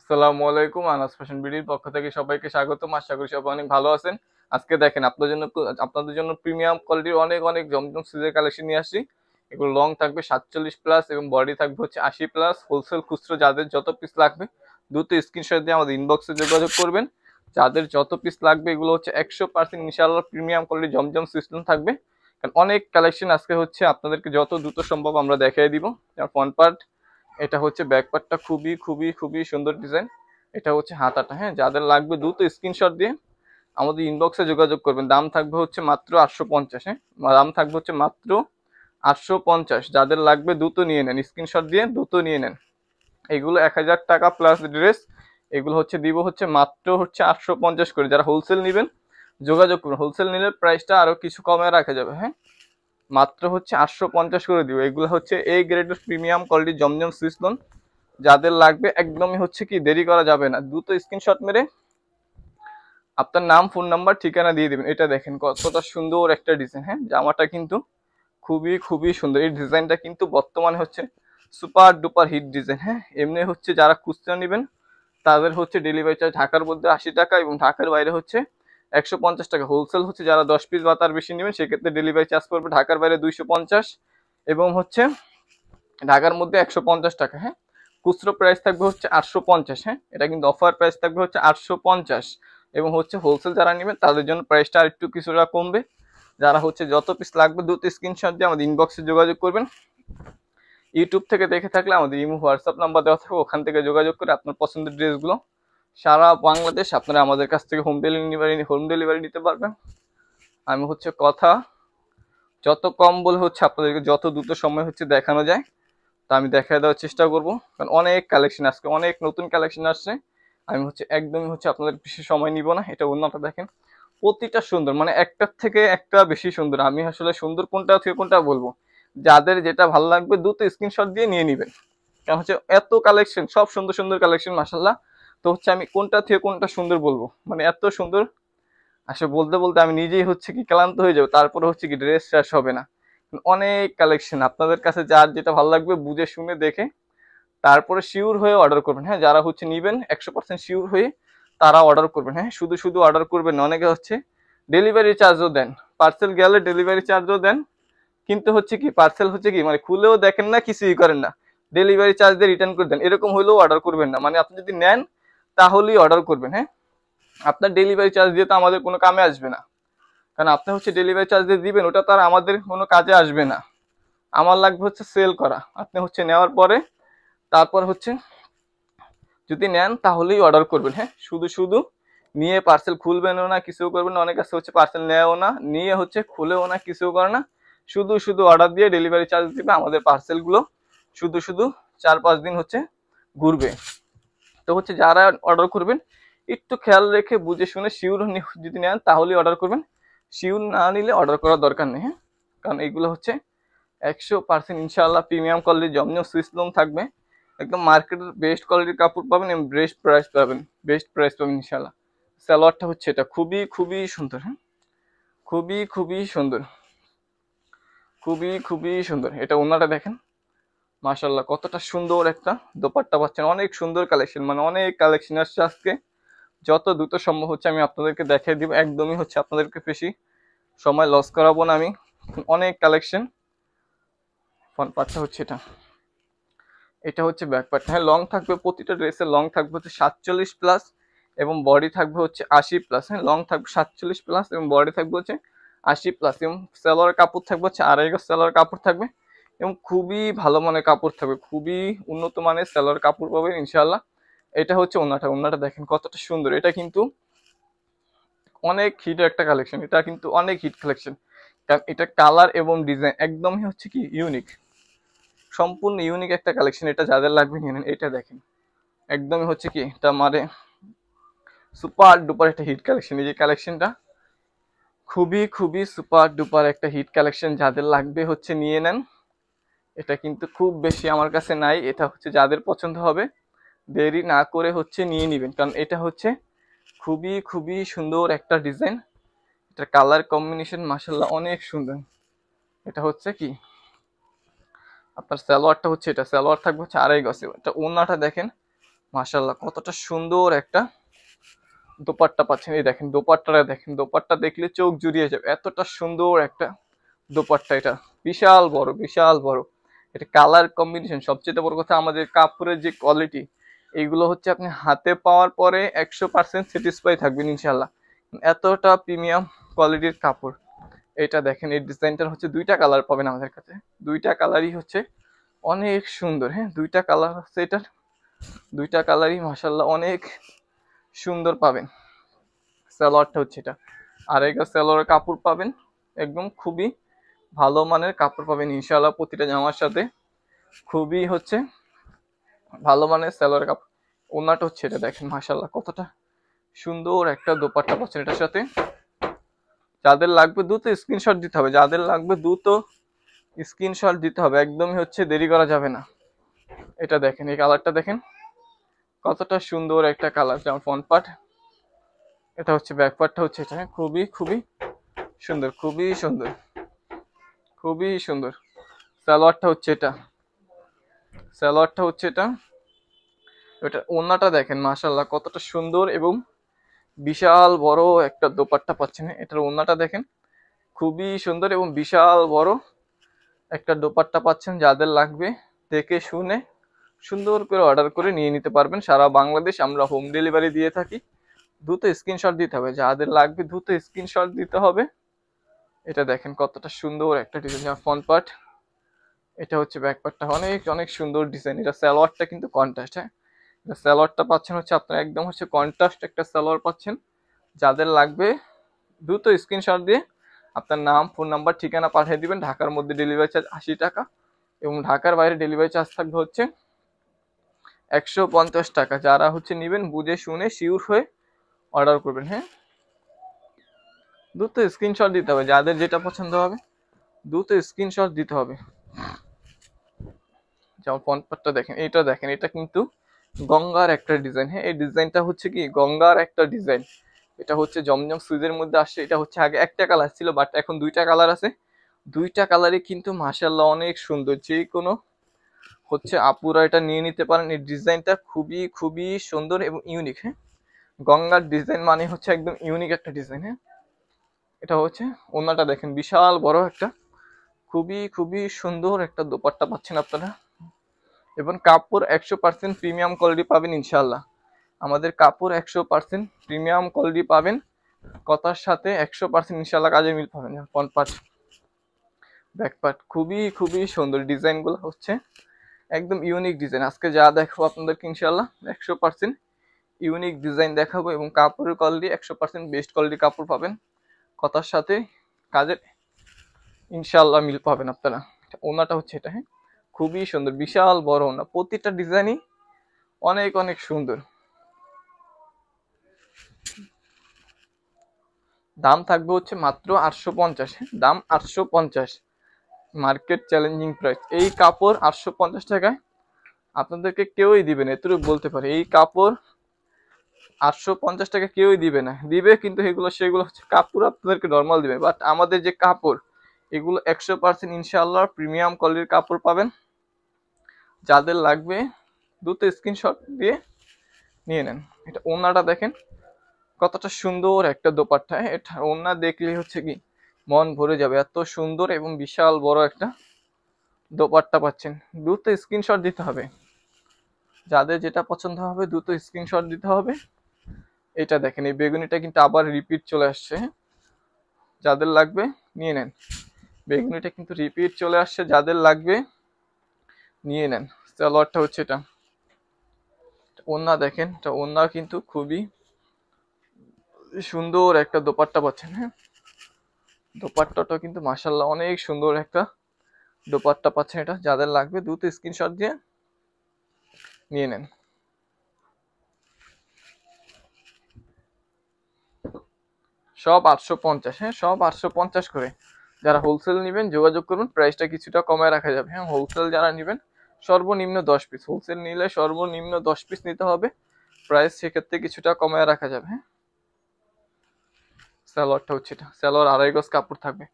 আসসালামু আলাইকুম। আনাস ফ্যাশন বিডির পক্ষ থেকে সবাইকে স্বাগতম। আশা করি সবাই অনেক ভালো আছেন। আজকে দেখেন আপনাদের জন্য প্রিমিয়াম কোয়ালিটির অনেক অনেক জমজম সিজের কালেকশন নিয়ে আসছি। এগুলো লং থাকবে 47 প্লাস এবং বডি থাকবে হচ্ছে 80 প্লাস। হোলসেল খুচরো যাদের যত পিস লাগবে দ্রুত স্ক্রিনশট দিয়ে আমাদের ইনবক্সে যোগাযোগ করবেন। যাদের যত পিস লাগবে এগুলো হচ্ছে 100% ইনশাআল্লাহ প্রিমিয়াম কোয়ালিটির জমজম সিস্টেম থাকবে। কারণ অনেক কালেকশন আজকে হচ্ছে আপনাদেরকে যত দ্রুত সম্ভব আমরা দেখিয়ে দিব। যেমন ফ্রন্ট পার্ট, এটা হচ্ছে ব্যাক পার্টটা খুবই খুবই খুবই সুন্দর ডিজাইন। এটা হচ্ছে হাতাটা। হ্যাঁ, যাদের লাগবে দ্রুত স্ক্রিনশট দিয়ে আমাদের ইনবক্সে যোগাযোগ করবেন। দাম থাকবে হচ্ছে মাত্র 850। হ্যাঁ, দাম থাকবে হচ্ছে মাত্র 850। যাদের লাগবে দ্রুত নিয়ে নেন, স্ক্রিনশট দিয়ে দ্রুত নিয়ে নেন। এগুলো 1000 টাকা প্লাস ড্রেস। এগুলো হচ্ছে দিব হচ্ছে মাত্র হচ্ছে 850 করে। যারা হোলসেল নেবেন যোগাযোগ করুন, হোলসেল নিলে প্রাইসটা আরো কিছু কমে রাখা যাবে। হ্যাঁ, মাত্র হচ্ছে 850 করে দিব। এগুলো হচ্ছে এই গ্রেডের প্রিমিয়াম কোয়ালিটি জমজম সুইসলন। যাদের লাগবে একদমই হচ্ছে কি দেরি করা যাবে না, দ্রুত স্ক্রিনশট মেরে আপনার নাম, ফোন নাম্বার, ঠিকানা দিয়ে দিবেন। এটা দেখেন কতটা সুন্দর একটা ডিজাইন। হ্যাঁ, জামাটা কিন্তু খুবই খুবই সুন্দর। এই ডিজাইনটা কিন্তু বর্তমানে হচ্ছে সুপার ডুপার হিট ডিজাইন। হ্যাঁ, এমনি হচ্ছে যারা খুচরা নেবেন তাদের হচ্ছে ডেলিভারি চার্জ ঢাকার মধ্যে 80 টাকা এবং ঢাকার বাইরে হচ্ছে 150 টাকা। হোলসেল হচ্ছে যারা 10 পিস বা তার বেশি নেবেন সেক্ষেত্রে ডেলিভারি চার্জ পড়বে ঢাকার বাইরে 250 এবং হচ্ছে ঢাকার মধ্যে 150 টাকা। হ্যাঁ, খুচরো প্রাইস থাকবে হচ্ছে 850। হ্যাঁ, এটা কিন্তু অফার প্রাইস থাকবে হচ্ছে 850 এবং হচ্ছে হোলসেল যারা নেবেন তাদের জন্য প্রাইসটা আর একটু কিছুটা কমবে। যারা হচ্ছে যত পিস লাগবে দ্রুত স্ক্রিনশট দিয়ে আমাদের ইনবক্সে যোগাযোগ করবেন। ইউটিউব থেকে দেখে থাকলে আমাদের ইমো হোয়াটসঅ্যাপ নাম্বার দেওয়া থাকবে, ওখান থেকে যোগাযোগ করে আপনার পছন্দের ড্রেসগুলো সারা বাংলাদেশ আপনারা আমাদের কাছ থেকে হোম ডেলিভারি নিতে পারবেন। আমি হচ্ছে কথা যত কম বলে হচ্ছে আপনাদেরকে যত দ্রুত সময় হচ্ছে দেখানো যায় তা আমি দেখায় দেওয়ার চেষ্টা করব। কারণ অনেক কালেকশন আজকে অনেক নতুন কালেকশন আসছে। আমি হচ্ছে একদমই হচ্ছে আপনাদের বেশি সময় নিব না। এটা অন্যটা দেখেন, প্রতিটা সুন্দর, মানে একটার থেকে একটা বেশি সুন্দর। আমি আসলে সুন্দর কোনটা থেকে কোনটা বলবো, যাদের যেটা ভালো লাগবে দ্রুত স্ক্রিনশট দিয়ে নিয়ে নেবেন। কারণ হচ্ছে এত কালেকশন, সব সুন্দর সুন্দর কালেকশন মাশাল্লাহ। তো হচ্ছে আমি কোনটা থেকে কোনটা সুন্দর বলবো, মানে এত সুন্দর আসলে বলতে বলতে আমি নিজেই হচ্ছে কি ক্লান্ত হয়ে যাবো, তারপরে হচ্ছে কি ড্রেস শেষ হবে না। অনেক কালেকশন আপনাদের কাছে যার যেটা ভালো লাগবে বুঝে শুনে দেখে তারপরে শিওর হয়ে অর্ডার করবেন। হ্যাঁ, যারা হচ্ছে নিবেন 100% শিওর হয়ে তারা অর্ডার করবেন। হ্যাঁ, শুধু শুধু অর্ডার করবেন না, অনেকে হচ্ছে ডেলিভারি চার্জও দেন, পার্সেল গেলে ডেলিভারি চার্জও দেন, কিন্তু হচ্ছে কি পার্সেল হচ্ছে কি মানে খুলেও দেখেন না, কিছুই করেন না, ডেলিভারি চার্জ দিয়ে রিটার্ন করে দেন। এরকম হলেও অর্ডার করবেন না। মানে আপনি যদি নেন তাহলেই অর্ডার করবেন। হ্যাঁ, আপনার ডেলিভারি চার্জ দিয়ে তো আমাদের কোনো কামে আসবে না। কারণ আপনি হচ্ছে ডেলিভারি চার্জ দিয়ে দিবেন, ওটা তো আর আমাদের কোনো কাজে আসবে না। আমার লাগবে হচ্ছে সেল করা। আপনি হচ্ছে নেওয়ার পরে তারপর হচ্ছে যদি নেন তাহলেই অর্ডার করবেন। হ্যাঁ, শুধু শুধু নিয়ে পার্সেল খুলবেনও না, কিছু করবেন না। অনেক কাছে হচ্ছে পার্সেল নেয়ও না, নিয়ে হচ্ছে খুলেও না, কিছু করে না, শুধু শুধু অর্ডার দিয়ে ডেলিভারি চার্জ দিবে। আমাদের পার্সেলগুলো শুধু শুধু 4-5 দিন হচ্ছে ঘুরবে। তো হচ্ছে যারা অর্ডার করবেন একটু খেয়াল রেখে বুঝে শুনে শিওর যদি নেন তাহলেই অর্ডার করবেন। শিওর না নিলে অর্ডার করার দরকার নেই। হ্যাঁ, কারণ এগুলো হচ্ছে 100% ইনশাআল্লাহ প্রিমিয়াম কোয়ালিটির জমজম সুইসলুম থাকবে। একদম মার্কেটের বেস্ট কোয়ালিটির কাপড় পাবেন এবং বেস্ট প্রাইস পাবেন ইনশাআল্লাহ। সালোয়ারটা হচ্ছে এটা খুবই খুবই সুন্দর। হ্যাঁ, খুবই খুবই সুন্দর, খুবই খুবই সুন্দর। এটা ওনাটা দেখেন মাশাআল্লাহ কতটা সুন্দর একটা দোপাট্টা পাচ্ছেন। অনেক সুন্দর কালেকশন, মানে অনেক কালেকশন আসছে আজকে। যত দ্রুত সম্ভব হচ্ছে আমি আপনাদেরকে দেখিয়ে দিব। একদমই হচ্ছে আপনাদেরকে বেশি সময় লস করাবো না আমি। অনেক কালেকশন। ফ্রন্ট পার্টটা হচ্ছে এটা, এটা হচ্ছে ব্যাক পার্ট। হ্যাঁ, লং থাকবে, প্রতিটা ড্রেসের লং থাকবে হচ্ছে 47 প্লাস এবং বডি থাকবে হচ্ছে 80 প্লাস। হ্যাঁ, লং থাকবে 47 প্লাস এবং বডি থাকবে হচ্ছে 80 প্লাস এবং সেলোয়ার কাপড় থাকবে হচ্ছে 2.5 গজ সেলোয়ার কাপড় থাকবে এবং খুবই ভালো মানের কাপড় থাকবে, খুবই উন্নত মানের সেলোয়ার কাপড় পাবেন ইনশাআল্লাহ। এটা হচ্ছে ওনাটা দেখেন কতটা সুন্দর। এটা কিন্তু অনেক হিট একটা কালেকশন, এটা কিন্তু অনেক হিট কালেকশন। কারণ এটা কালার এবং ডিজাইন একদমই হচ্ছে কি ইউনিক, সম্পূর্ণ ইউনিক একটা কালেকশন। এটা যাদের লাগবে নিয়ে নেন। এটা দেখেন একদমই হচ্ছে কি এটা মানে সুপার ডুপার একটা হিট কালেকশন। এই যে কালেকশনটা খুবই খুবই সুপার ডুপার একটা হিট কালেকশন। যাদের লাগবে হচ্ছে নিয়ে নেন। এটা কিন্তু খুব বেশি আমার কাছে নাই। এটা হচ্ছে যাদের পছন্দ হবে দেরি না করে হচ্ছে নিয়ে নেবেন। কারণ এটা হচ্ছে খুবই খুবই সুন্দর একটা ডিজাইন। এটা কালার কম্বিনেশন মাশাআল্লাহ অনেক সুন্দর। এটা হচ্ছে কি আপনার সালোয়ারটা হচ্ছে, এটা সালোয়ার থাকবে হচ্ছে 2.5 গজ। এটা ওন্নাটা দেখেন মাশাআল্লাহ কতটা সুন্দর একটা দোপাট্টা পাচ্ছেন। এই দেখেন দোপাট্টাটা দেখেন, দোপাট্টা দেখলে চোখ জুড়িয়ে যাবে, এতটা সুন্দর একটা দোপাট্টা। এটা বিশাল বড়, বিশাল বড়। এটা কালার কম্বিনেশন, সবচেয়ে বড় কথা আমাদের কাপড়ের যে কোয়ালিটি, এইগুলো হচ্ছে আপনি হাতে পাওয়ার পরে 100% স্যাটিসফাই থাকবেন ইনশাল্লাহ। এতটা প্রিমিয়াম কোয়ালিটির কাপড়। এটা দেখেন এই ডিজাইনটার হচ্ছে দুইটা কালার পাবেন আমাদের কাছে, দুইটা কালারই হচ্ছে অনেক সুন্দর। হ্যাঁ, দুইটা কালার হচ্ছে এটার, দুইটা কালারই মাশাল্লাহ অনেক সুন্দর পাবেন। সালোয়ারটা হচ্ছে এটা, আর এটা সালোয়ারের কাপড় পাবেন একদম খুবই ভালো মানের কাপড় পাবেন ইনশাআল্লাহ। প্রতিটা জামার সাথে খুবই হচ্ছে ভালো মানের সালোয়ারের কাপড়। ওনাটা হচ্ছে এটা দেখেন মাশাআল্লাহ কতটা সুন্দর একটা দোপাট্টা পাচ্ছেন এটার সাথে। যাদের লাগবে দ্রুত স্ক্রিনশট দিতে হবে, যাদের লাগবে দ্রুত স্ক্রিনশট দিতে হবে, একদমই হচ্ছে দেরি করা যাবে না। এটা দেখেন এই কালারটা দেখেন কতটা সুন্দর একটা কালার, যেমন ফ্রন্ট পার্ট, এটা হচ্ছে ব্যাক পার্টটা হচ্ছে এটা। খুবই খুবই সুন্দর, খুবই সুন্দর, খুবই সুন্দর। সালোয়ারটা হচ্ছে এটা, সালোয়ারটা হচ্ছে এটা। এটা ওন্নাটা দেখেন মাশাআল্লাহ কতটা সুন্দর এবং বিশাল বড় একটা দোপাট্টা পাচ্ছেন। এটার ওন্নাটা দেখেন খুবই সুন্দর এবং বিশাল বড় একটা দোপাট্টা পাচ্ছেন। যাদের লাগবে দেখে শুনে সুন্দর করে অর্ডার করে নিয়ে নিতে পারবেন। সারা বাংলাদেশ আমরা হোম ডেলিভারি দিয়ে থাকি। দ্রুত স্ক্রিনশট দিতে হবে, যাদের লাগবে দ্রুত স্ক্রিনশট দিতে হবে। এটা দেখেন কতটা সুন্দর একটা ডিজাইন ফ্রন্ট পার্ট, এটা হচ্ছে ব্যাক পার্টটা, অনেক অনেক সুন্দর ডিজাইন। এটা সালোয়ারটা কিন্তু কন্ট্রাস্ট। হ্যাঁ, এটা সালোয়ারটা পাচ্ছেন হচ্ছে আপনারা একদম হচ্ছে কন্ট্রাস্ট একটা সালোয়ার পাচ্ছেন। যাদের লাগবে দ্রুত স্ক্রিনশট দিয়ে আপনার নাম, ফোন নাম্বার, ঠিকানা পাঠিয়ে দিবেন। ঢাকার মধ্যে ডেলিভারি চার্জ 80 টাকা এবং ঢাকার বাইরে ডেলিভারি চার্জ থাকবে হচ্ছে 150 টাকা। যারা হচ্ছে নেবেন বুঝে শুনে শিওর হয়ে অর্ডার করবেন। হ্যাঁ, দ্রুত স্ক্রিনশট দিতে হবে, যাদের যেটা পছন্দ হবে দ্রুত স্ক্রিনশট দিতে হবে। যেমন ফ্রন্ট পার্টটা দেখেন, এটা দেখেন, এটা কিন্তু গঙ্গার একটা ডিজাইন। হ্যাঁ, এই ডিজাইনটা হচ্ছে কি গঙ্গার একটা ডিজাইন। এটা হচ্ছে জমজম সুইজের মধ্যে আসছে। এটা হচ্ছে আগে একটা কালার ছিল, বাট এখন দুইটা কালার আছে। দুইটা কালারই কিন্তু মাশাআল্লাহ অনেক সুন্দর। যে কোনো হচ্ছে আপুরা এটা নিয়ে নিতে পারেন। এই ডিজাইনটা খুবই খুবই সুন্দর এবং ইউনিক। হ্যাঁ, গঙ্গার ডিজাইন মানে হচ্ছে একদম ইউনিক একটা ডিজাইন। হ্যাঁ, এটা হচ্ছে ওনাটা দেখেন বিশাল বড় একটা খুবই খুবই সুন্দর একটা দোপাট্টা পাচ্ছেন আপনারা। এবং কাপড় 100% প্রিমিয়াম কোয়ালিটি পাবেন ইনশাল্লাহ। আমাদের কাপড় 100% প্রিমিয়াম কোয়ালিটি পাবেন, কথার সাথে 100% ইনশাল্লাহ কাজে মিল পাবেন। ফ্রন্ট পার্ট, ব্যাক পার্ট খুবই খুবই সুন্দর। ডিজাইনগুলো হচ্ছে একদম ইউনিক ডিজাইন। আজকে যা দেখাবো আপনাদেরকে ইনশাল্লাহ 100% ইউনিক ডিজাইন দেখাবো এবং কাপড়ের কোয়ালিটি 100% বেস্ট কোয়ালিটি কাপড় পাবেন, কথার সাথে কাজের ইনশাল্লাহ মিল পাবেন আপনারা। ওনাটা হচ্ছে এটা। হ্যাঁ, খুবই সুন্দর, বিশাল বড় ওনা, প্রতিটা ডিজাইনই অনেক অনেক সুন্দর। দাম থাকবে হচ্ছে মাত্র 850। দাম 850, মার্কেট চ্যালেঞ্জিং প্রাইস। এই কাপড় 850 টাকায় আপনাদেরকে কেউই দিবে না, এতটুকু বলতে পারে। এই কাপড় 850 টাকা কেউই দিবে না, দিবে কিন্তু সেগুলো হচ্ছে কাপড় আপনাদেরকে নর্মাল দিবে, বাট আমাদের যে কাপড় এগুলো 100% ইনশাআল্লাহ প্রিমিয়াম কোয়ালিটির কাপড় পাবেন। যাদের লাগবে দ্রুত স্ক্রিনশট দিয়ে নিয়ে নেন। এটা ওনাটা দেখেন কতটা সুন্দর একটা দোপাট্টা। এটা ওনা দেখলে হচ্ছে কি মন ভরে যাবে, এত সুন্দর এবং বিশাল বড় একটা দোপাট্টা পাচ্ছেন। দ্রুত স্ক্রিনশট দিতে হবে, যাদের যেটা পছন্দ হবে দ্রুত স্ক্রিনশট দিতে হবে। এটা দেখেন এই বেগুনিটা কিন্তু আবার রিপিট চলে আসছে, যাদের লাগবে নিয়ে নেন। বেগুনিটা কিন্তু রিপিট চলে আসছে, যাদের লাগবে নিয়ে নেন। সালোয়ারটা হচ্ছে এটা, ওন্না দেখেন, এটা ওন্না কিন্তু খুবই সুন্দর একটা দোপাট্টা পাচ্ছেন। হ্যাঁ, দোপাট্টাটা কিন্তু মাশাআল্লাহ অনেক সুন্দর একটা দোপাট্টা পাচ্ছেন। এটা যাদের লাগবে দ্রুত স্ক্রিনশট দিয়ে নিয়ে নেন। সব 850। হ্যাঁ, সব 850 করে। যারা হোলসেল নেবেন যোগাযোগ করুন, প্রাইসটা কিছুটা কমায় রাখা যাবে। হ্যাঁ, হোলসেল যারা নেবেন সর্বনিম্ন 10 পিস, হোলসেল নিলে সর্বনিম্ন 10 পিস নিতে হবে, প্রাইস সেক্ষেত্রে কিছুটা কমায় রাখা যাবে। হ্যাঁ, সালোয়ারটা হচ্ছে এটা, সালোয়ার আড়াই গজ কাপড় থাকবে।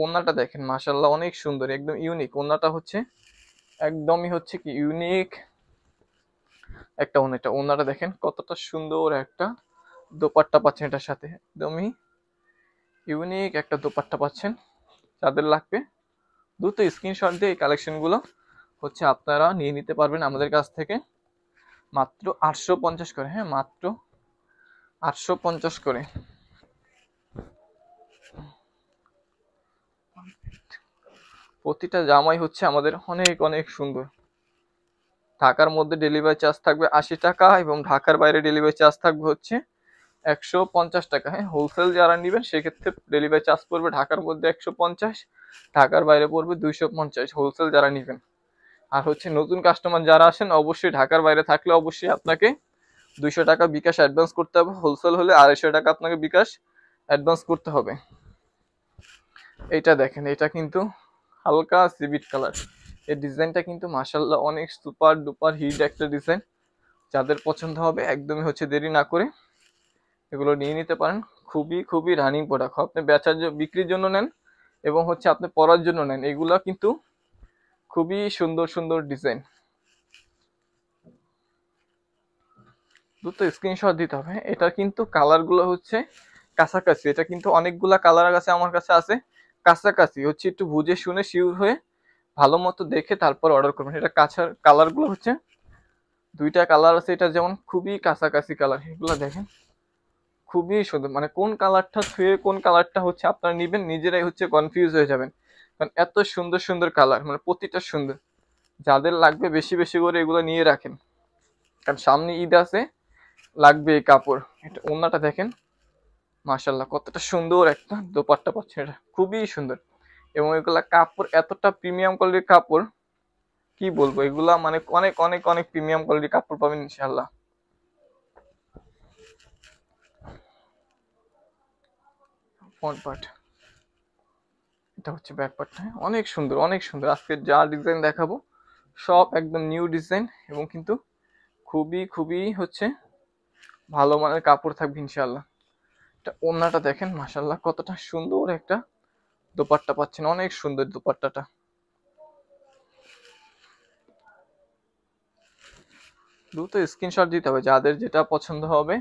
ওন্নাটা দেখেন মাশাআল্লাহ অনেক সুন্দর, একদম ইউনিক। ওন্নাটা হচ্ছে একদমই হচ্ছে কি ইউনিক একটা ওড়না, এটা ওড়নাটা দেখেন কতটা সুন্দর একটা দোপাট্টা পাচ্ছেন, এটার সাথে একদমই ইউনিক একটা দোপাট্টা পাচ্ছেন। যাদের লাগবে দ্রুত স্ক্রিনশট দিয়ে এই কালেকশনগুলো হচ্ছে আপনারা নিয়ে নিতে পারবেন আমাদের কাছ থেকে। মাত্র 850 করে, হ্যাঁ মাত্র 850 করে। প্রতিটা জামাই হচ্ছে আমাদের অনেক অনেক সুন্দর। ঢাকার মধ্যে ডেলিভারি চার্জ থাকবে 80 টাকা এবং ঢাকার বাইরে ডেলিভারি চার্জ থাকবে হচ্ছে 150 টাকা। হ্যাঁ, হোলসেল যারা নেবেন সেক্ষেত্রে ডেলিভারি চার্জ পড়বে ঢাকার মধ্যে 150, ঢাকার বাইরে পড়বে 250 হোলসেল যারা নেবেন। আর হচ্ছে নতুন কাস্টমার যারা আসেন অবশ্যই ঢাকার বাইরে থাকলে অবশ্যই আপনাকে 200 টাকা বিকাশ অ্যাডভান্স করতে হবে, হোলসেল হলে 250 টাকা আপনাকে বিকাশ অ্যাডভান্স করতে হবে। এইটা দেখেন, এটা কিন্তু হালকা সিভিট কালার, এই ডিজাইনটা কিন্তু মাশাআল্লাহ অনেক সুপার ডুপার হিট একটা ডিজাইন। যাদের পছন্দ হবে একদমই হচ্ছে দেরি না করে এগুলো নিয়ে নিতে পারেন। খুবই খুবই রানিং প্রোডাক্ট, আপনি বেচার বিক্রির জন্য নেন এবং হচ্ছে আপনি পরার জন্য নেন, এগুলো কিন্তু খুবই সুন্দর সুন্দর ডিজাইন। দ্রুত স্ক্রিনশট দিতে হবে। এটা কিন্তু কালারগুলো হচ্ছে কাছাকাছি, এটা কিন্তু অনেকগুলা কালার আছে আমার কাছে আছে কাছাকাছি, হচ্ছে একটু বুঝে শুনে শিওর হয়ে ভালো মতো দেখে তারপর অর্ডার করবেন। এটা কাছার কালারগুলো হচ্ছে দুইটা কালার আছে, এটা যেমন খুবই কাছাকাছি কালার, এগুলো দেখেন খুবই সুন্দর, মানে কোন কালারটা ছুঁয়ে কোন কালারটা হচ্ছে আপনারা নিবেন নিজেরাই হচ্ছে কনফিউজ হয়ে যাবেন, কারণ এত সুন্দর সুন্দর কালার, মানে প্রতিটা সুন্দর। যাদের লাগবে বেশি বেশি করে এগুলো নিয়ে রাখেন, কারণ সামনে ঈদ আছে, লাগবে এই কাপড়। এটা ওড়নাটা দেখেন মাশাআল্লাহ কতটা সুন্দর একটা দোপাট্টা পাচ্ছেন, এটা খুবই সুন্দর। এবং এগুলা কাপড় এতটা প্রিমিয়াম কোয়ালিটির কাপড়, কি বলবো, এগুলা মানে অনেক অনেক অনেক প্রিমিয়াম কোয়ালিটির কাপড় পাবেন ইনশাআল্লাহ। ফ্রন্ট পার্ট, এটা হচ্ছে ব্যাক পার্টটা, অনেক সুন্দর অনেক সুন্দর। আজকে যা ডিজাইন দেখাবো সব একদম নিউ ডিজাইন এবং কিন্তু খুবই খুবই হচ্ছে ভালো মানের কাপড় থাকবে ইনশাআল্লাহ। এটা ওড়নাটা দেখেন মাশাআল্লাহ কতটা সুন্দর একটা দোপাট্টা পাচ্ছেন, অনেক সুন্দর দোপাট্টাটা। দ্রুত স্ক্রিনশট দিতে হবে, যাদের যেটা পছন্দ হবে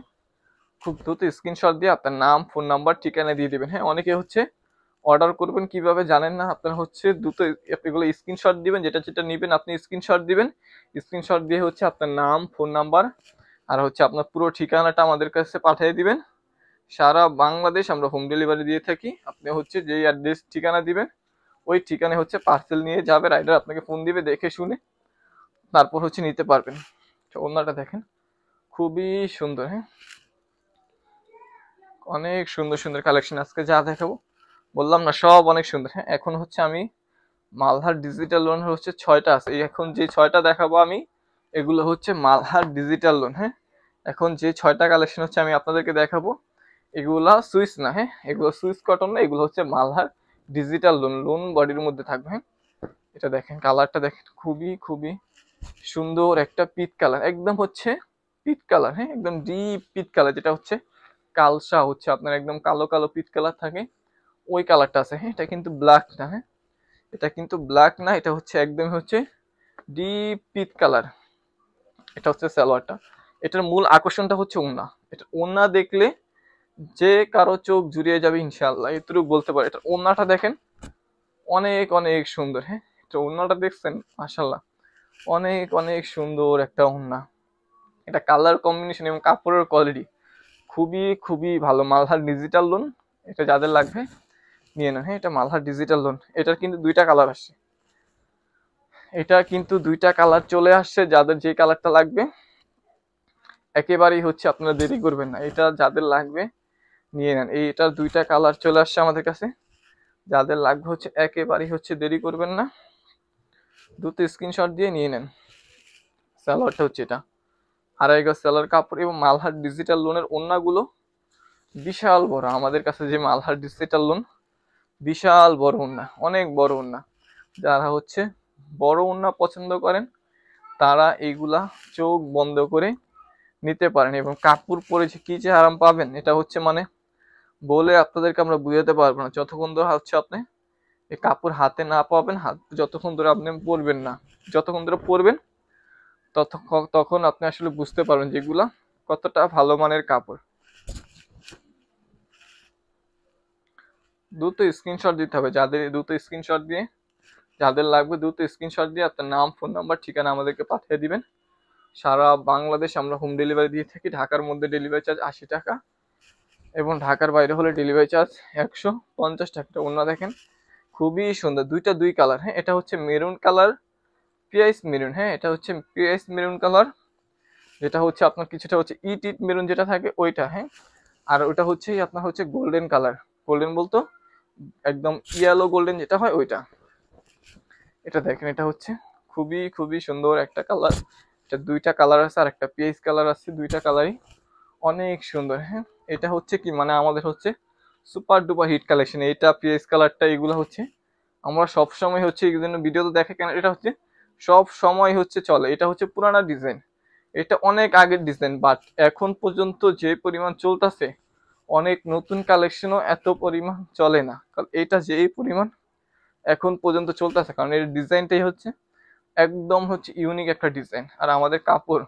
খুব দ্রুত স্ক্রিনশট দিয়ে আপনার নাম ফোন নাম্বার ঠিকানা দিয়ে দিবেন। হ্যাঁ, অনেকে হচ্ছে অর্ডার করবেন কিভাবে জানেন না, আপনার হচ্ছে দ্রুত এগুলো স্ক্রিনশট দিবেন, যেটা যেটা নেবেন আপনি স্ক্রিনশট দিবেন, স্ক্রিনশট দিয়ে হচ্ছে আপনার নাম ফোন নাম্বার আর হচ্ছে আপনার পুরো ঠিকানাটা আমাদের কাছে পাঠিয়ে দিবেন। সারা বাংলাদেশ আমরা হোম ডেলিভারি দিয়ে থাকি। আপনি হচ্ছে যেই অ্যাড্রেস ঠিকানা দিবেন ওই ঠিকানায় হচ্ছে পার্সেল নিয়ে যাবে, রাইডার আপনাকে ফোন দিবে, দেখে শুনে তারপর হচ্ছে নিতে পারবেন। ওড়নাটা দেখেন খুবই সুন্দর, হ্যাঁ অনেক সুন্দর সুন্দর কালেকশন আজকে যা দেখাবো বললাম না সব অনেক সুন্দর। হ্যাঁ, এখন হচ্ছে আমি মালহার ডিজিটাল লোন হচ্ছে 6টা আছে, এখন যে 6টা দেখাবো আমি এগুলো হচ্ছে মালহার ডিজিটাল লোন। হ্যাঁ, এখন যে 6টা কালেকশন হচ্ছে আমি আপনাদেরকে দেখাবো এগুলা সুইস না, হ্যাঁ এগুলো সুইস কটন না, এগুলো হচ্ছে মালহার ডিজিটাল লোন, লোন বডির মধ্যে থাকবে। হ্যাঁ, এটা দেখেন কালারটা দেখেন খুবই খুবই সুন্দর একটা পিট কালার, একদম হচ্ছে পিট কালার, হ্যাঁ একদম ডিপ পিট কালার, যেটা হচ্ছে কালসা হচ্ছে আপনার একদম কালো কালো পিট কালার থাকে ওই কালারটা আছে। হ্যাঁ, এটা কিন্তু ব্ল্যাক না, হ্যাঁ এটা কিন্তু ব্ল্যাক না, এটা হচ্ছে একদম হচ্ছে ডিপ পিট কালার। এটা হচ্ছে সালোয়ারটা, এটার মূল আকর্ষণটা হচ্ছে ওড়না, এটা ওড়না দেখলে যে কারো চোখ জুড়িয়ে যাবে ইনশাআল্লাহ, এতটুকু বলতে পারে। এটা ওড়নাটা দেখেন অনেক অনেক সুন্দর, হ্যাঁ এটা ওড়নাটা দেখছেন মাশাআল্লাহ অনেক অনেক সুন্দর একটা ওড়না। এটা কালার কম্বিনেশন এবং কাপড়ের কোয়ালিটি খুবই খুবই ভালো। মালহার ডিজিটাল লোন, এটা যাদের লাগবে নিয়ে নেন। হ্যাঁ, এটা মালহার ডিজিটাল লোন, এটার কিন্তু দুইটা কালার আসছে, এটা কিন্তু দুইটা কালার চলে আসছে, যাদের যে কালারটা লাগবে একেবারেই হচ্ছে আপনারা দেরি করবেন না, এটা যাদের লাগবে নিয়ে নেন। এইটার দুইটা কালার চলে আসছে আমাদের কাছে, যাদের লাগবে হচ্ছে একেবারেই হচ্ছে দেরি করবেন না, দ্রুত স্ক্রিনশট দিয়ে নিয়ে নেন। সালোয়ারটা হচ্ছে এটা, আড়াই গজ সালোয়ার কাপড় এবং মালহার ডিজিটাল লোনের ওড়নাগুলো বিশাল বড়। আমাদের কাছে যে মালহার ডিজিটাল লোন বিশাল বড় ওড়না, অনেক বড় ওড়না। যারা হচ্ছে বড় ওড়না পছন্দ করেন তারা এইগুলা চোখ বন্ধ করে নিতে পারেন, এবং কাপড় পরে যে কি যে আরাম পাবেন এটা হচ্ছে মানে বলে আপনাদেরকে আমরা বুঝাতে পারবো না। যতক্ষণ ধরে হচ্ছে আপনি এই কাপড় হাতে না পাবেন, যতক্ষণ ধরে আপনি পরবেন না, যতক্ষণ ধরে পরবেন তখন আপনি আসলে বুঝতে পারবেন যেগুলা কতটা ভালো মানের কাপড়। দ্রুত স্ক্রিনশট দিতে হবে, যাদের লাগবে দ্রুত স্ক্রিনশট দিয়ে আপনার নাম, ফোন নাম্বার, ঠিকানা আমাদেরকে পাঠিয়ে দিবেন। সারা বাংলাদেশ আমরা হোম ডেলিভারি দিয়ে থাকি। ঢাকার মধ্যে ডেলিভারি চার্জ 80 টাকা এবং ঢাকার বাইরে হলে ডেলিভারি চার্জ 150 টাকা। অন্য দেখেন খুবই সুন্দর, দুই কালার। হ্যাঁ, এটা হচ্ছে মেরুন কালার, পিআইস মেরুন। হ্যাঁ, এটা হচ্ছে পিআইস মেরুন কালার, যেটা হচ্ছে আপনার কিছুটা হচ্ছে ইট ইট মেরুন যেটা থাকে ওইটা। হ্যাঁ, আর ওটা হচ্ছে আপনার হচ্ছে গোল্ডেন কালার, গোল্ডেন বলতো একদম ইয়েলো গোল্ডেন যেটা হয় ওইটা। এটা দেখেন, এটা হচ্ছে খুবই খুবই সুন্দর একটা কালার। এটা দুইটা কালার আছে আর একটা পিএইচ কালার আছে, দুইটা কালারই অনেক সুন্দর। হ্যাঁ, এটা হচ্ছে কি মানে আমাদের হচ্ছে সুপার ডুপার হিট কালেকশন। এটা পিএইচ কালারটা এগুলো হচ্ছে আমরা সব সময় হচ্ছে এই জন্য ভিডিও তো দেখে কেন, এটা হচ্ছে সব সময় হচ্ছে চলে। এটা হচ্ছে পুরানা ডিজাইন, এটা অনেক আগের ডিজাইন, বাট এখন পর্যন্ত যে পরিমাণ চলতেছে অনেক নতুন কালেকশনও এত পরিমাণ চলে না। কারণ এটা যে এই পরিমাণ এখন পর্যন্ত চলতেছে, কারণ এর ডিজাইনটাই হচ্ছে একদম হচ্ছে ইউনিক একটা ডিজাইন। আর আমাদের কাপড়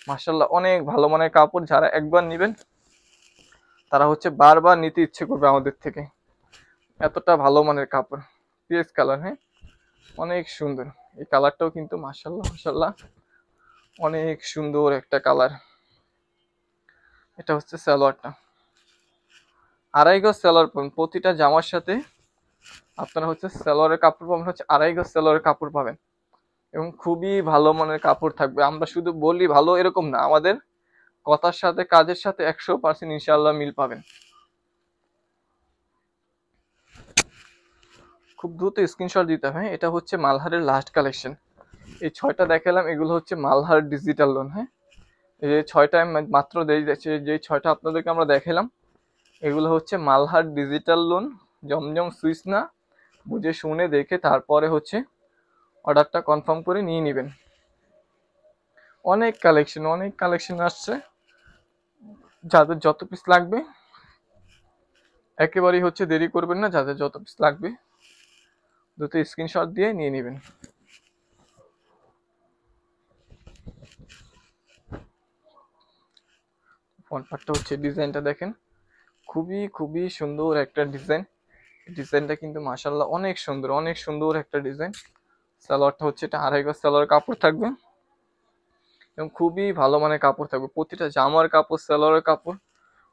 মাশাআল্লাহ অনেক ভালো মানের কাপড়, যারা একবার নেবেন তারা হচ্ছে বারবার নিতে ইচ্ছে করবে আমাদের থেকে, এতটা ভালো মানের কাপড়। পিএস কালার, হ্যাঁ অনেক সুন্দর। এই কালারটাও কিন্তু মাশাআল্লাহ মাশাআল্লাহ অনেক সুন্দর একটা কালার। এটা হচ্ছে সালোয়ারটা, 2.5 গজ সালোয়ার পাবেন প্রতিটা জামার সাথে। আপনারা হচ্ছে সালোয়ারের কাপড় পাবেন হচ্ছে 2.5 গজ সালোয়ারের কাপড় পাবেন এবং খুবই ভালো মানের কাপড় থাকবে। আমরা শুধু বলি ভালো এরকম না, আমাদের কথার সাথে কাজের সাথে 100% ইনশাআল্লাহ মিল পাবেন। খুব দ্রুত স্ক্রিনশট দিতে হবে। এটা হচ্ছে মালহারের লাস্ট কালেকশন। এই 6টা দেখালাম, এগুলো হচ্ছে মালহার ডিজিটাল লোন। হ্যাঁ, এই যে 6টা মাত্র যে 6টা আপনাদেরকে আমরা দেখালাম এগুলো হচ্ছে মালহার ডিজিটাল লোন। জমজম সুইচ না, বুঝে শুনে দেখে তারপরে হচ্ছে অর্ডারটা কনফার্ম করে নিয়ে নেবেন। অনেক কালেকশন আসছে, যাদের যত পিস লাগবে একেবারেই হচ্ছে দেরি করবেন না, যাদের যত পিস লাগবে দ্রুত স্ক্রিনশট দিয়ে নিয়ে নেবেন। ফ্রন্ট পার্টটা হচ্ছে ডিজাইনটা দেখেন, খুবই খুবই সুন্দর একটা ডিজাইন। ডিজাইনটা কিন্তু মাশাআল্লাহ অনেক সুন্দর একটা ডিজাইন। সালোয়ারটা হচ্ছে এটা 2.5 গজ সালোয়ার কাপড় থাকবে এবং খুবই ভালো মানের কাপড় থাকবে। প্রতিটা জামার কাপড়, সালোয়ারের কাপড়,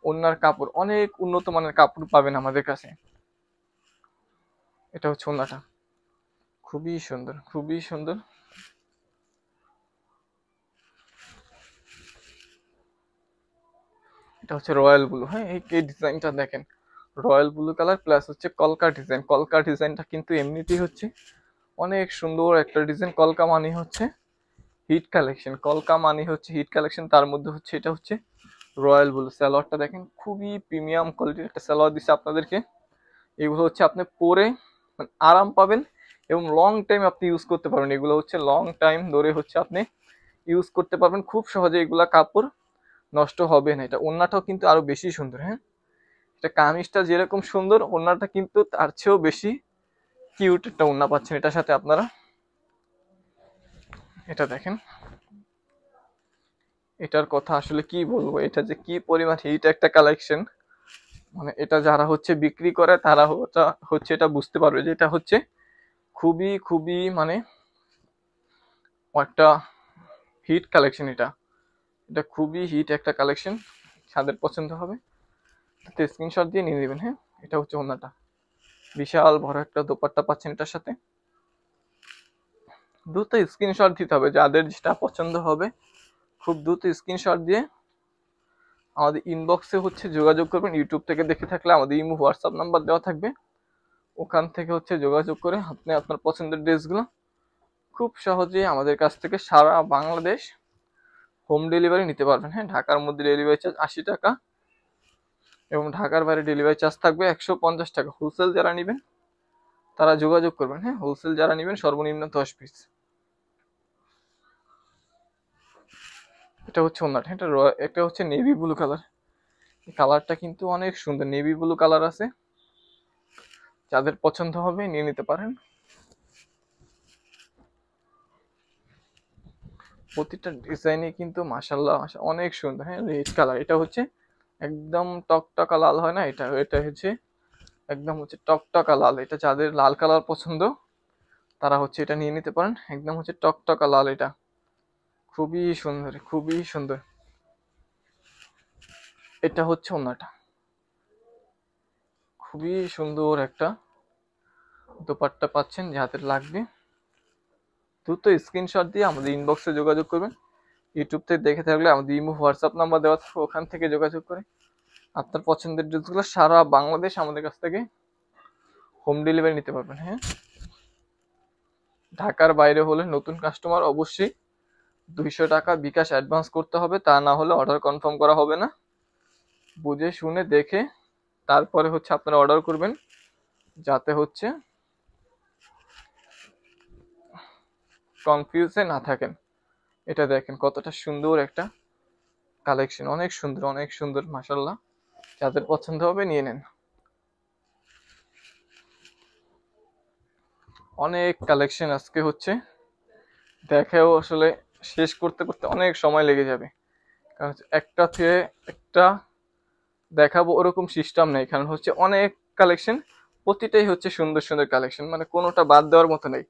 ওড়নার কাপড় অনেক উন্নত মানের কাপড় পাবেন আমাদের কাছে। এটা হচ্ছে ওড়নাটা, খুবই সুন্দর খুবই সুন্দর। এটা হচ্ছে রয়্যাল ব্লু। হ্যাঁ, এই ডিজাইনটা দেখেন, রয়্যাল ব্লু কালার প্লাস হচ্ছে কলকা ডিজাইন। কলকা ডিজাইনটা কিন্তু এমনিতেই হচ্ছে অনেক সুন্দর একটা ডিজাইন। কলকা মানে হচ্ছে হিট কালেকশন, তার মধ্যে হচ্ছে এটা হচ্ছে রয়্যাল ব্লু। সালোয়ারটা দেখেন, খুবই প্রিমিয়াম কোয়ালিটির একটা সালোয়ার দিচ্ছে আপনাদেরকে। এগুলো হচ্ছে আপনি পরে মানে আরাম পাবেন এবং লং টাইম আপনি ইউজ করতে পারবেন। এগুলো হচ্ছে লং টাইম ধরে হচ্ছে আপনি ইউজ করতে পারবেন খুব সহজে, এগুলা কাপড় নষ্ট হবে না। এটা ওড়নাটাও কিন্তু আরো বেশি সুন্দর। হ্যাঁ, এটা কামিজটা যেরকম সুন্দর, ওড়নাটা কিন্তু তার চেয়েও বেশি কিউট একটা ওড়না পাচ্ছেন এটার সাথে আপনারা। এটা দেখেন, এটার কথা আসলে কি বলবো, এটা যে কি পরিমাণ হিট একটা কালেকশন, মানে এটা যারা হচ্ছে বিক্রি করে তারা হচ্ছে এটা বুঝতে পারবে যে এটা হচ্ছে খুবই খুবই মানে একটা হিট কালেকশন। এটা এটা খুবই হিট একটা কালেকশন, যাদের পছন্দ হবে তাতে স্ক্রিনশট দিয়ে নিয়ে নেবেন। হ্যাঁ, এটা হচ্ছে ওড়নাটা, বিশাল বড় একটা দোপাট্টা পাচ্ছেন এটার সাথে। দ্রুত স্ক্রিনশট দিতে হবে, যাদের যেটা পছন্দ হবে খুব দ্রুত স্ক্রিনশট দিয়ে আমাদের ইনবক্সে হচ্ছে যোগাযোগ করবেন। ইউটিউব থেকে দেখে থাকলে আমাদের ইমো হোয়াটসঅ্যাপ নাম্বার দেওয়া থাকবে, ওখান থেকে হচ্ছে যোগাযোগ করে আপনি আপনার পছন্দের ড্রেসগুলো খুব সহজেই আমাদের কাছ থেকে সারা বাংলাদেশ হোম ডেলিভারি নিতে পারবেন। হ্যাঁ, ঢাকার মধ্যে ডেলিভারি চার্জ 80 টাকা এবং ঢাকার বাইরে ডেলিভারি চার্জ থাকবে 150 টাকা। হোলসেল যারা নেবেন তারা যোগাযোগ করবেন। হ্যাঁ, হোলসেল যারা নেবেন সর্বনিম্ন 10 পিস। এটা হচ্ছে ওনাটা, এটা হচ্ছে নেভি ব্লু কালার। এই কালারটা কিন্তু অনেক সুন্দর, নেভি ব্লু কালার আছে, যাদের পছন্দ হবে নিয়ে নিতে পারেন। প্রতিটা ডিজাইনই কিন্তু মাশাআল্লাহ অনেক সুন্দর। হ্যাঁ, রেড কালার, এটা হচ্ছে একদম টকটকা লাল হয় না, এটা এটা হচ্ছে একদম হচ্ছে টকটকা লাল। এটা যাদের লাল কালার পছন্দ তারা হচ্ছে এটা নিয়ে নিতে পারেন, একদম হচ্ছে টকটকা লাল। এটা খুবই সুন্দর, খুবই সুন্দর। এটা হচ্ছে ওন্নাটা, খুবই সুন্দর একটা দোপাট্টা পাচ্ছেন। যাদের লাগবে দ্রুত স্ক্রিনশট দিয়ে আমাদের ইনবক্সে যোগাযোগ করবেন। ইউটিউব থেকে দেখে থাকলে আমাদের ইমো হোয়াটসঅ্যাপ নাম্বার দেওয়া থাকবে, ওখান থেকে যোগাযোগ করে আপনার পছন্দের ড্রেসগুলো সারা বাংলাদেশ আমাদের কাছ থেকে হোম ডেলিভারি নিতে পারবেন। হ্যাঁ, ঢাকার বাইরে হলে নতুন কাস্টমার অবশ্যই 200 টাকা বিকাশ অ্যাডভান্স করতে হবে, তা না হলে অর্ডার কনফার্ম করা হবে না। বুঝে শুনে দেখে তারপরে হচ্ছে আপনারা অর্ডার করবেন, যাতে হচ্ছে কনফিউজে না থাকেন। এটা দেখেন কতটা সুন্দর একটা কালেকশন, অনেক সুন্দর, অনেক সুন্দর মাশাআল্লাহ। যাদের পছন্দ হবে নিয়ে নেন। অনেক কালেকশন আজকে হচ্ছে দেখেও আসলে শেষ করতে করতে অনেক সময় লেগে যাবে, কারণ একটা থেকে একটা দেখাবো ওরকম সিস্টেম নেই, কারণ হচ্ছে অনেক কালেকশন, প্রতিটাই হচ্ছে সুন্দর সুন্দর কালেকশন, মানে কোনোটা বাদ দেওয়ার মতো নেই।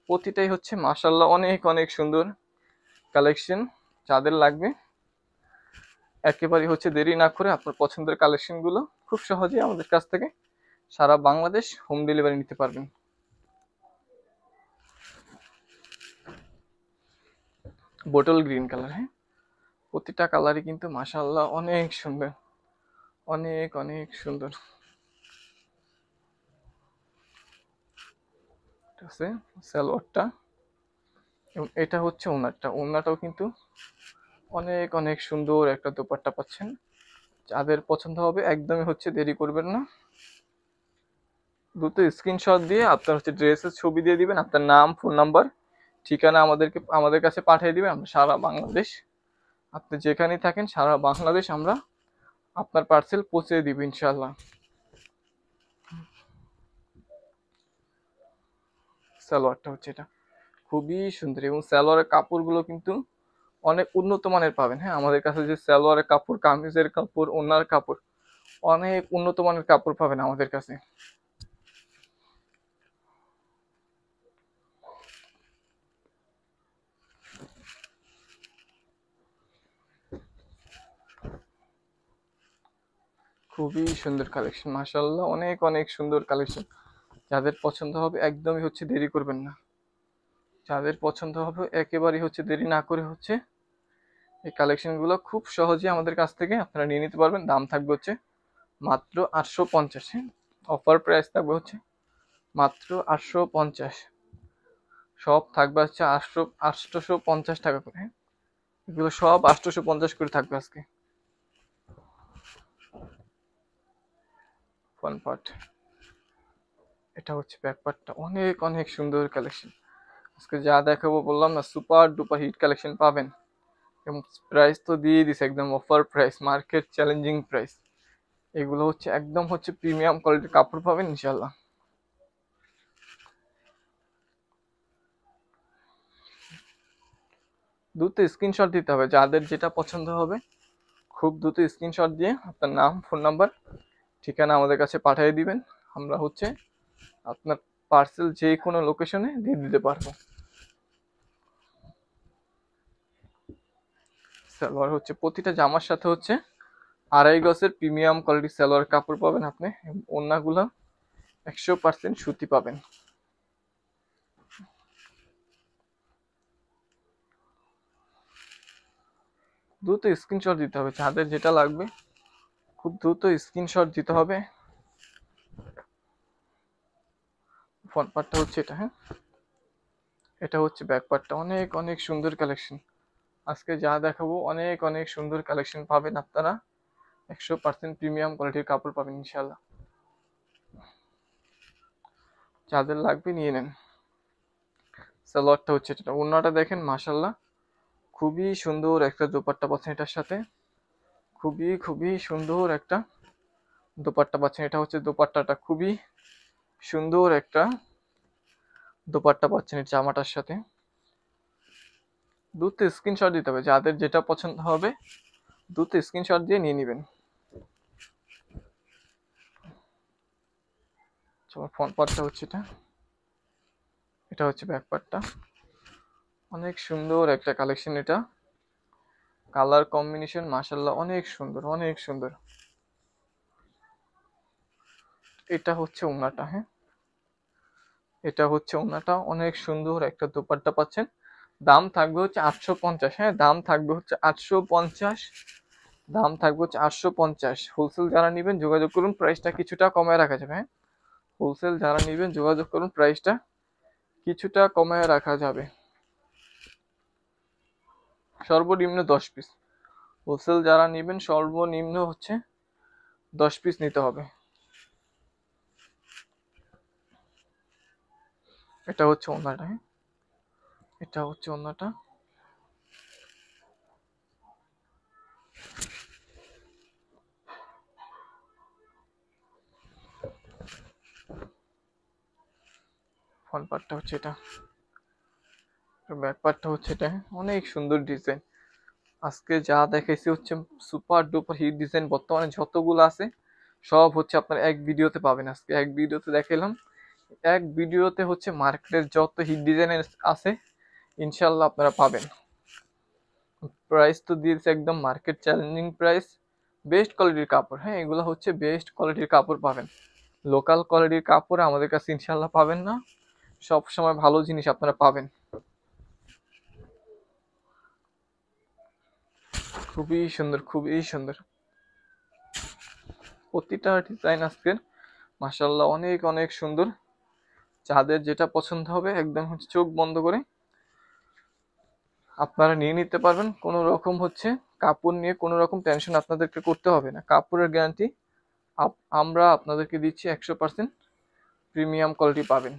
প্রতিটাই হচ্ছে মাশাআল্লাহ অনেক অনেক সুন্দর কালেকশন। যাদের লাগবে একেবারে হচ্ছে দেরি না করে আপনার পছন্দের কালেকশনগুলো খুব সহজেই আমাদের কাছ থেকে সারা বাংলাদেশ হোম ডেলিভারি নিতে পারবেন। বোটল গ্রিন কালার, হ্যাঁ, প্রতিটা কালারই কিন্তু মাশাআল্লাহ অনেক সুন্দর, অনেক অনেক সুন্দর। ঠিক আছে, সালোয়ারটা এবং এটা হচ্ছে ওনারটা, ওনারটাও কিন্তু অনেক অনেক সুন্দর একটা দোপাট্টা পাচ্ছেন। যাদের পছন্দ হবে একদমই হচ্ছে দেরি করবেন না, দ্রুত স্ক্রিনশট দিয়ে আপনার হচ্ছে ড্রেসের ছবি দিয়ে দিবেন, আপনার নাম, ফোন নাম্বার, ঠিকানা আমাদের কাছে পাঠিয়ে দিবেন। আমরা সারা বাংলাদেশ, আপনি যেখানেই থাকেন সারা বাংলাদেশ আমরা আপনার পার্সেল পৌঁছে দিব ইনশাল্লাহ। সালোয়ারটা হচ্ছে এটা খুবই সুন্দর, এবং সালোয়ারের কাপড়গুলো কিন্তু অনেক উন্নত মানের পাবেন। হ্যাঁ, আমাদের কাছে যে সালোয়ারের কাপড়, কামিজের কাপড়, ওনার কাপড়, অনেক উন্নত মানের কাপড় পাবেন আমাদের কাছে। খুবই সুন্দর কালেকশন মাশাআল্লাহ, অনেক অনেক সুন্দর কালেকশন। যাদের পছন্দ হবে একদমই হচ্ছে দেরি করবেন না, যাদের পছন্দ হবে একেবারেই হচ্ছে দেরি না করে হচ্ছে এই কালেকশনগুলো খুব সহজে আমাদের কাছ থেকে আপনারা নিয়ে নিতে পারবেন। দাম থাকবে হচ্ছে মাত্র 850। অফার প্রাইস থাকবে হচ্ছে মাত্র 850। সব থাকবে হচ্ছে 850 টাকা করে। হ্যাঁ, এগুলো সব 850 করে থাকবে আজকে। ফ্রন্ট পার্ট, এটা হচ্ছে ব্যাক পার্টটা, অনেক অনেক সুন্দর কালেকশন। আজকে যা দেখাবো বললাম না, সুপার ডুপার হিট কালেকশন পাবেন, এবং প্রাইস তো দিয়ে দিছে একদম offer price, market challenging price. এগুলো হচ্ছে একদম হচ্ছে প্রিমিয়াম কোয়ালিটির কাপড় পাবেন ইনশাল্লাহ। দ্রুত স্ক্রিনশট দিতে হবে, যাদের যেটা পছন্দ হবে খুব দ্রুত স্ক্রিনশট দিয়ে আপনার নাম, ফোন নাম্বার, ঠিকানা আমাদের কাছে পাঠিয়ে দিবেন। আমরা হচ্ছে আপনার পার্সেল যে কোনো লোকেশনে দিয়ে দিতে পারবো। সালোয়ার হচ্ছে প্রতিটা জামার সাথে হচ্ছে 2.5 গজের প্রিমিয়াম কোয়ালিটির সালোয়ার কাপড় পাবেন আপনি। ওড়নাগুলো 100% সুতি পাবেন। দ্রুত স্ক্রিনশট দিতে হবে, যাদের যেটা লাগবে খুব দ্রুত স্ক্রিনশট দিতে হবে। ফ্রন্ট পার্টটা হচ্ছে এটা, হ্যাঁ, এটা হচ্ছে ব্যাক পার্টটা, অনেক অনেক সুন্দর কালেকশন। আজকে যা দেখাবো অনেক অনেক সুন্দর কালেকশন পাবেন আপনারা, 100% প্রিমিয়াম কোয়ালিটির কাপড় পাবেন ইনশাল্লাহ। যাদের লাগবে নিয়ে নেন। সালোয়ারটা হচ্ছে এটা, ওড়নাটা দেখেন মাশাল্লাহ খুবই সুন্দর একটা দোপাট্টা পাচ্ছেন এটার সাথে, খুবই খুবই সুন্দর একটা দোপাট্টা পাচ্ছেন। এটা হচ্ছে দোপাট্টাটা, খুবই সুন্দর একটা দোপাট্টা পাচ্ছেন এই জামাটার সাথে। দ্রুত স্ক্রিনশট দিতে হবে, যাদের যেটা পছন্দ হবে দ্রুত স্ক্রিনশট দিয়ে নিয়ে নেবেন। ফ্রন্ট পার্টটা হচ্ছে এটা, এটা হচ্ছে ব্যাক পার্টটা। অনেক সুন্দর একটা কালেকশন, এটা কালার কম্বিনেশন মাশাআল্লাহ অনেক সুন্দর, অনেক সুন্দর। এটা হচ্ছে ওড়নাটা, হ্যাঁ এটা হচ্ছে ওড়নাটা, অনেক সুন্দর একটা দোপাট্টা পাচ্ছেন। দাম থাকবে হচ্ছে 850, হ্যাঁ দাম থাকবে হচ্ছে 850, দাম থাকবে হচ্ছে 850। হোলসেল যারা নেবেন যোগাযোগ করুন, প্রাইসটা কিছুটা কমায় রাখা যাবে, হ্যাঁ হোলসেল যারা নেবেন যোগাযোগ করুন, প্রাইসটা কিছুটা কমায় রাখা যাবে। সর্বনিম্ন 10 পিস, হোলসেল যারা নেবেন সর্বনিম্ন হচ্ছে 10 পিস নিতে হবে। এটা হচ্ছে ওড়নাটা, হ্যাঁ এটা হচ্ছে ওড়নাটা। ফ্রন্ট পার্টটা হচ্ছে এটা, ব্যাক পার্টটা হচ্ছে এটা, অনেক সুন্দর ডিজাইন। আজকে যা দেখাইছি হচ্ছে সুপার ডুপার হিট ডিজাইন, বর্তমানে যতগুলো আছে সব হচ্ছে আপনার এক ভিডিওতে পাবেন। আজকে এক ভিডিওতে দেখাইলাম, এক ভিডিওতে হচ্ছে মার্কেটের যত হিট ডিজাইনের আছে ইনশাল্লাহ আপনারা পাবেন। প্রাইস তো দিয়েছে একদম মার্কেট চ্যালেঞ্জিং প্রাইস, বেস্ট কোয়ালিটির কাপড়, হ্যাঁ এগুলো হচ্ছে বেস্ট কোয়ালিটির কাপড় পাবেন। লোকাল কোয়ালিটির কাপড় আমাদের কাছে ইনশাল্লাহ পাবেন না, সব সময় ভালো জিনিস আপনারা পাবেন। খুবই সুন্দর, খুবই সুন্দর প্রতিটা ডিজাইন আজকের মাশাআল্লাহ অনেক অনেক সুন্দর। যাদের যেটা পছন্দ হবে একদম হচ্ছে চোখ বন্ধ করে আপনারা নিয়ে নিতে পারবেন। কোনো রকম হচ্ছে কাপড় নিয়ে কোনো রকম টেনশন আপনাদেরকে করতে হবে না। কাপড়ের গ্যারান্টি আমরা আপনাদেরকে দিচ্ছি 100%, প্রিমিয়াম কোয়ালিটি পাবেন।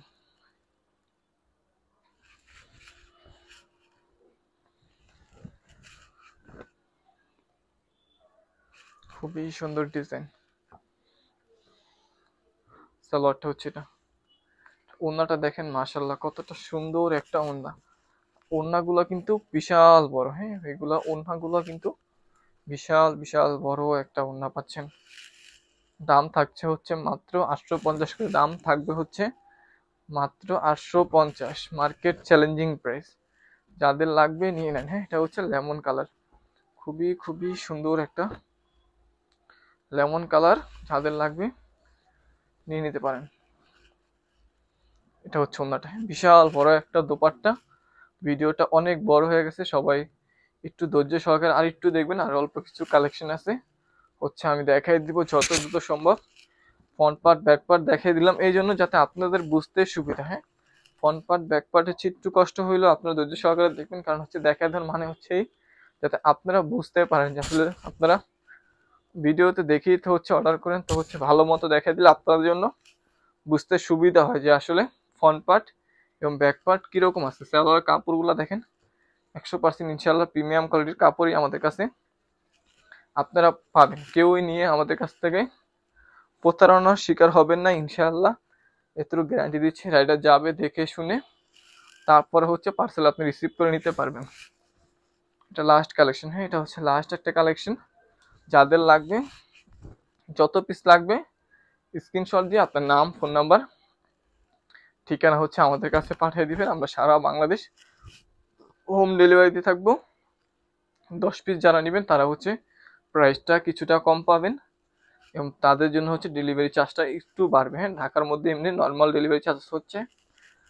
খুবই সুন্দর ডিজাইন। সালোয়ারটা হচ্ছে এটা, ওড়নাটা দেখেন মাশাআল্লাহ কতটা সুন্দর একটা ওড়না। ওড়নাগুলো কিন্তু বিশাল বড়, হ্যাঁ এগুলা ওড়নাগুলো কিন্তু বিশাল বিশাল বড় একটা ওড়না পাচ্ছেন। দাম থাকছে হচ্ছে মাত্র 850 করে, দাম থাকবে হচ্ছে মাত্র 850, মার্কেট চ্যালেঞ্জিং প্রাইস। যাদের লাগবে নিয়ে নেন, হ্যাঁ এটা হচ্ছে লেমন কালার, খুবই খুবই সুন্দর একটা লেমন কালার, যাদের লাগবে নিয়ে নিতে পারেন। এটা হচ্ছে ওড়নাটা, বিশাল বড় একটা দোপাট্টা। ভিডিওটা অনেক বড় হয়ে গেছে, সবাই একটু ধৈর্য সহকারে আর একটু দেখবেন, আর অল্প কিছু কালেকশন আছে হচ্ছে আমি দেখাই দিব যত দ্রুত সম্ভব। ফ্রন্ট পার্ট ব্যাক পার্ট দেখাই দিলাম এই জন্য যাতে আপনাদের বুঝতে সুবিধা, হ্যাঁ ফ্রন্ট পার্ট ব্যাক পার্ট হচ্ছে একটু কষ্ট হইলেও আপনারা ধৈর্য সহকারে দেখবেন, কারণ হচ্ছে দেখা দেওয়ার মানে হচ্ছে যাতে আপনারা বুঝতে পারেন যে আসলে আপনারা ভিডিওতে দেখেই তো হচ্ছে অর্ডার করেন, তো হচ্ছে ভালো মতো দেখাই দিলে আপনাদের জন্য বুঝতে সুবিধা হয় যে আসলে ফ্রন্ট পার্ট এবং ব্যাক পার্ট কিরকম আছে। সালোয়ার কাপড়গুলো দেখেন 100% ইনশাল্লাহ প্রিমিয়াম কোয়ালিটির কাপড়ই আমাদের কাছে আপনারা পাবেন। কেউই নিয়ে আমাদের কাছ থেকে প্রতারণার শিকার হবেন না ইনশাআল্লাহ, এতটুকু গ্যারান্টি দিচ্ছি। রাইডার যাবে দেখে শুনে তারপরে হচ্ছে পার্সেল আপনি রিসিভ করে নিতে পারবেন। এটা লাস্ট কালেকশন, হ্যাঁ এটা হচ্ছে লাস্ট একটা কালেকশন। যাদের লাগবে যত পিস লাগবে স্ক্রিনশট দিয়ে আপনার নাম ফোন নাম্বার ঠিকানা হচ্ছে আমাদের কাছে পাঠিয়ে দিবেন, আমরা সারা বাংলাদেশ হোম ডেলিভারিতে থাকবো। 10 পিস যারা নেবেন তারা হচ্ছে প্রাইসটা কিছুটা কম পাবেন, এবং তাদের জন্য হচ্ছে ডেলিভারি চার্জটা একটু বাড়বে, হ্যাঁ ঢাকার মধ্যে এমনি নর্মাল ডেলিভারি চার্জ হচ্ছে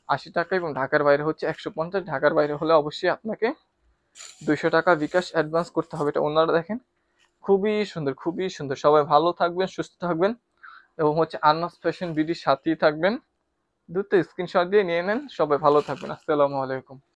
80 টাকা এবং ঢাকার বাইরে হচ্ছে 150। ঢাকার বাইরে হলে অবশ্যই আপনাকে 200 টাকা বিকাশ অ্যাডভান্স করতে হবে। এটা ওনারা দেখেন খুবই সুন্দর, খুবই সুন্দর। সবাই ভালো থাকবেন, সুস্থ থাকবেন, এবং হচ্ছে আন্নাস ফ্যাশন বিডির সাথেই থাকবেন। দ্রুত স্ক্রিনশট দিয়ে নিয়ে নেন। সবাই ভালো থাকবেন। আসসালামু আলাইকুম।